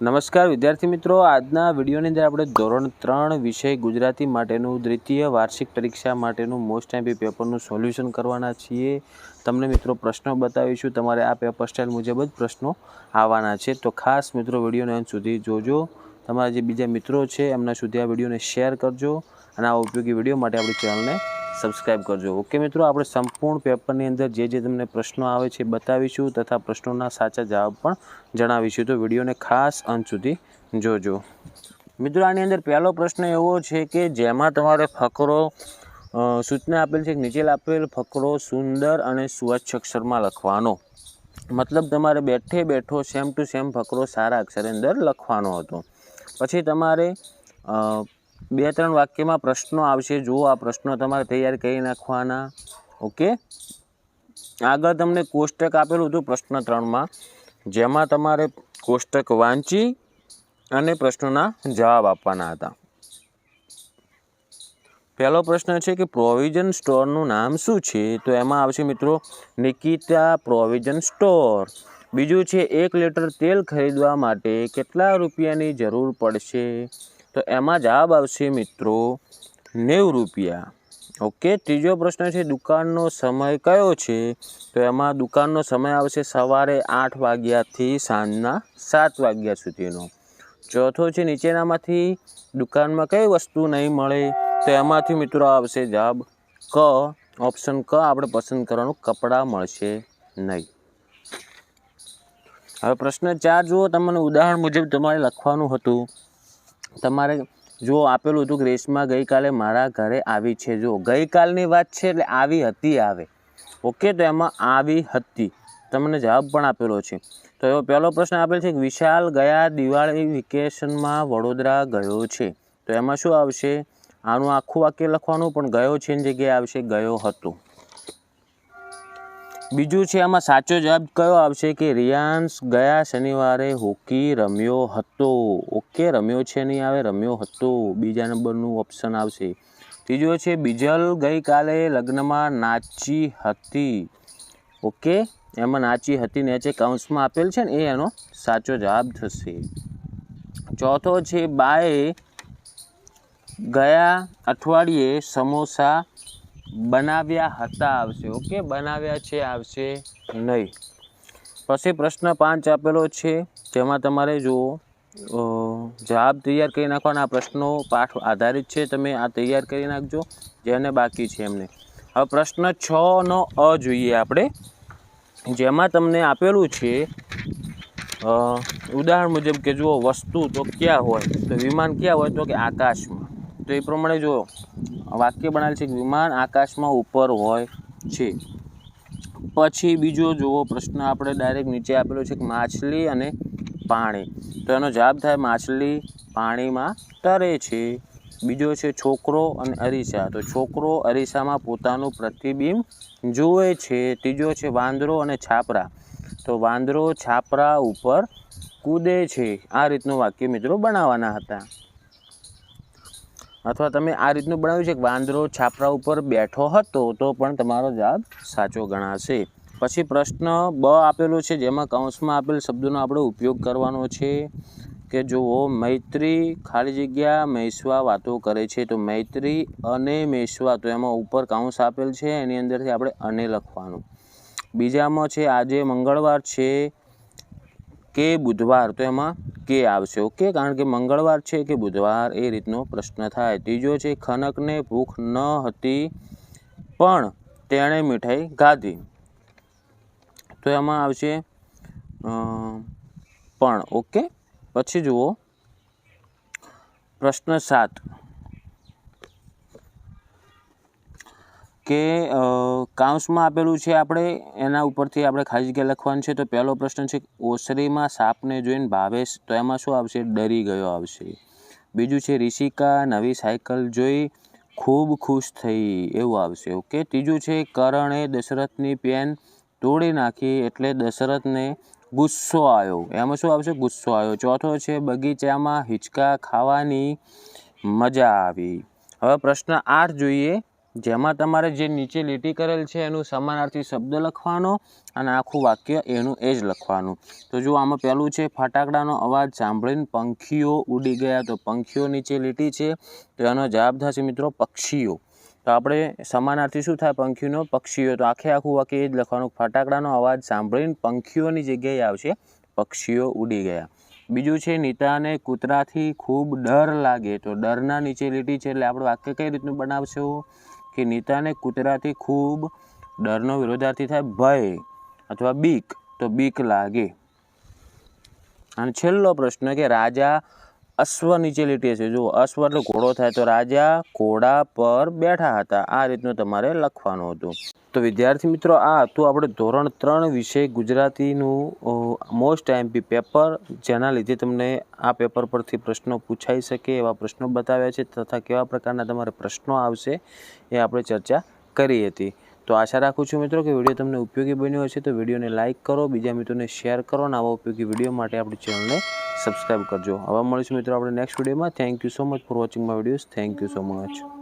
નમસ્કાર વિદ્યાર્થી મિત્રો, આજના વિડીયોની અંદર આપણે ધોરણ 3 વિષય ગુજરાતી માટેનું દ્વિતીય વાર્ષિક પરીક્ષા માટેનું મોસ્ટ આઈએમપી પેપરનું સોલ્યુશન કરવાના છીએ। તમને મિત્રો પ્રશ્નો બતાવીશું, તમારે આ પેપર સ્ટાઇલ મુજબ જ પ્રશ્નો આવવાના છે, તો ખાસ મિત્રો વિડીયોને અંત સુધી જોજો। તમારા જે બીજા મિત્રો છે એમના સુધી આ વિડીયોને શેર કરજો અને આ ઉપયોગી વિડીયો માટે આપણી ચેનલને સબસ્ક્રાઈબ કરજો। ઓકે મિત્રો, આપણે સંપૂર્ણ પેપરની અંદર જે તમને પ્રશ્નો આવે છે બતાવીશું તથા પ્રશ્નોના સાચા જવાબ પણ જણાવીશું, તો વિડીયોને ખાસ અંત સુધી જોજો। મિત્રો, આની અંદર પહેલો પ્રશ્ન એવો છે કે જેમાં તમારે ફકરો સૂચના આપેલ છે, નીચે આપેલ ફકરો સુંદર અને સ્વચ્છ અક્ષરમાં લખવાનો, મતલબ તમારે બેઠે બેઠો સેમ ટુ સેમ ફકરો સારા અક્ષરની અંદર લખવાનો હતો। પછી તમારે 2-3 વાક્યમાં પ્રશ્નો આવશે, જો આ પ્રશ્નો તમારે તૈયાર કરી નાખવાના। ઓકે, આગળ તમને કોષ્ટક આપેલું હતું પ્રશ્ન 3માં, જેમાં તમારે કોષ્ટક વાંચી અને પ્રશ્નોના જવાબ આપવાના હતા। પહેલો પ્રશ્ન છે કે પ્રોવિઝન સ્ટોરનું નામ શું છે, તો એમાં આવશે મિત્રો નિકિતા પ્રોવિઝન સ્ટોર। બીજું છે 1 લીટર તેલ ખરીદવા માટે કેટલા રૂપિયાની જરૂર પડશે, તો એમાં જવાબ આવશે મિત્રો 90 રૂપિયા। ઓકે, ત્રીજો પ્રશ્ન છે દુકાનનો સમય કયો છે, તો એમાં દુકાનનો સમય આવશે સવારે 8 વાગ્યાથી સાંજના 7 વાગ્યા સુધીનો। ચોથો છે નીચેનામાંથી દુકાનમાં કઈ વસ્તુ નહીં મળે, તો એમાંથી મિત્રો આવશે જવાબ ક, ઓપ્શન ક આપણે પસંદ કરવાનું, કપડાં મળશે નહીં। હવે પ્રશ્ન 4 જુઓ, તમને ઉદાહરણ મુજબ તમારે લખવાનું હતું। તમારે જો આપેલું હતું કે રેશમા ગઈકાલે મારા ઘરે આવી છે, જો ગઈકાલની વાત છે એટલે આવી હતી આવે। ઓકે, તો એમાં આવી હતી તમને જવાબ પણ આપેલો છે। તો એવો પહેલો પ્રશ્ન આપેલ છે કે વિશાલ ગયા દિવાળી વેકેશનમાં વડોદરા ગયો છે, તો એમાં શું આવશે, આનું આખું વાક્ય લખવાનું, પણ ગયો છે એની જગ્યાએ આવશે ગયો હતો। બીજું છે આમાં સાચો જવાબ કયો આવશે કે રિયાન્સ ગયા શનિવારે હોકી રમ્યો હતો। ઓકે, રમ્યો છે નહીં આવે, રમ્યો હતો, બીજા નંબરનું ઓપ્શન આવશે। ત્રીજો છે બીજલ ગઈકાલે લગ્નમાં નાચી હતી। ઓકે, એમાં નાચી હતી નીચે કૌંસમાં આપેલ છે ને એ એનો સાચો જવાબ થશે। ચોથો છે બાએ ગયા અઠવાડિયે સમોસા બનાવ્યા હતા આવશે। ઓકે, બનાવ્યા છે આવશે નહીં। પછી પ્રશ્ન 5 આપેલો છે, જેમાં તમારે જુઓ જવાબ તૈયાર કરી નાખવાના। આ પ્રશ્નો પાઠ આધારિત છે, તમે આ તૈયાર કરી નાખજો જેને બાકી છે એમને। હવે પ્રશ્ન 6નો અ જોઈએ આપણે, જેમાં તમને આપેલું છે ઉદાહરણ મુજબ કે જુઓ વસ્તુ તો ક્યાં હોય, તો વિમાન ક્યાં હોય, તો કે આકાશમાં। તો એ પ્રમાણે જો વાક્ય બનાવેલ છે કે વિમાન આકાશમાં ઉપર હોય છે। પછી બીજો જુઓ પ્રશ્ન આપણે ડાયરેક્ટ નીચે આપેલો છે કે માછલી અને પાણી, તો એનો જવાબ થાય માછલી પાણીમાં તરે છે। બીજો છે છોકરો અને અરીસા, તો છોકરો અરીસામાં પોતાનું પ્રતિબિંબ જુએ છે। ત્રીજો છે વાંદરો અને છાપરા, તો વાંદરો છાપરા ઉપર કૂદે છે। આ રીતનું વાક્ય મિત્રો બનાવવાના હતા, અથવા તમે આ રીતનું બનાવ્યું છે કે વાંદરો છાપરા ઉપર બેઠો હતો, તો પણ તમારો જવાબ સાચો ગણાશે। પછી પ્રશ્ન બ આપેલો છે, જેમાં કૌંસમાં આપેલ શબ્દોનો આપણે ઉપયોગ કરવાનો છે કે જુઓ મૈત્રી ખાલી જગ્યા મેશ્વા વાતો કરે છે, તો મૈત્રી અને મેશ્વા, તો એમાં ઉપર કૌંસ આપેલ છે એની અંદરથી આપણે અને લખવાનું। બીજામાં છે આજે મંગળવાર છે કે બુધવાર, તો એમાં કે આવશે। ઓકે, કારણ કે મંગળવાર છે કે બુધવાર એ રીતનો પ્રશ્ન થાય। ત્રીજો છે ખનકને ભૂખ ન હતી પણ તેણે મીઠાઈ ખાધી, તો એમાં આવશે પણ। ઓકે, પછી જુઓ પ્રશ્ન 7 કે કાઉન્સમાં આપેલું છે, આપણે એના ઉપરથી આપણે ખાલી જગ્યા લખવાની છે। તો પહેલો પ્રશ્ન છે ઓસરીમાં સાપને જોઈને ભાવેશ, તો એમાં શું આવશે ડરી ગયો આવશે। બીજું છે રિષિકા નવી સાયકલ જોઈ ખૂબ ખુશ થઈ, એવું આવશે। ઓકે, ત્રીજું છે કરણે દશરથની પેન તોડી નાખી એટલે દશરથને ગુસ્સો આવ્યો, એમાં શું આવશે ગુસ્સો આવ્યો। ચોથો છે બગીચામાં હિંચકા ખાવાની મજા આવી। હવે પ્રશ્ન 8 જોઈએ, જેમાં તમારે જે નીચે લીટી કરેલ છે એનું સમાનાર્થી શબ્દ લખવાનો અને આખું વાક્ય એનું એ જ લખવાનું. તો જો આમાં પહેલું છે, ફટાકડાનો અવાજ સાંભળીને પંખીઓ ઉડી ગયા. તો પંખીઓ નીચે લીટી છે, તો એનો જવાબ થશે મિત્રો પક્ષીઓ. તો આપણે સમાનાર્થી શું થાય પંખીનો? પક્ષીઓ. તો આખું વાક્ય એ જ લખવાનું, ફટાકડાનો અવાજ સાંભળીને પંખીઓની જગ્યાએ આવશે પક્ષીઓ ઉડી ગયા. બીજું છે, નીતાને કૂતરાથી ખૂબ ડર લાગે. તો ડરના નીચે લીટી છે, એટલે આપણે વાક્ય કઈ રીતનું બનાવશું કે નીતાને કૂતરાથી ખૂબ, ડરનો વિરોધાર્થી થાય ભય અથવા બીક, તો બીક લાગે. અને છેલ્લો પ્રશ્ન કે રાજા અશ્વ નીચે લીટી છે. જો અશ્વ એટલે ઘોડો થાય, તો રાજા ઘોડા પર બેઠા હતા. આ રીતનું તમારે લખવાનું હતું. તો વિદ્યાર્થી મિત્રો, આ હતું આપણે ધોરણ 3 વિષય ગુજરાતીનું મોસ્ટ આઈએમપી પેપર, જેના લીધે તમને આ પેપર પરથી પ્રશ્નો પૂછાઈ શકે એવા પ્રશ્નો બતાવ્યા છે તથા કેવા પ્રકારના તમારે પ્રશ્નો આવશે એ આપણે ચર્ચા કરી હતી. તો આશા રાખું છું મિત્રો કે વિડીયો તમને ઉપયોગી બન્યો હશે. તો વિડીયોને લાઇક કરો, બીજા મિત્રોને શેર કરો અને આવા ઉપયોગી વિડીયો માટે આપણી ચેનલને સબસ્ક્રાઈબ કરજો. હવે મળીશું મિત્રો આપણે નેક્સ્ટ વિડીયોમાં. Thank you so much for watching my videos. Thank you so much.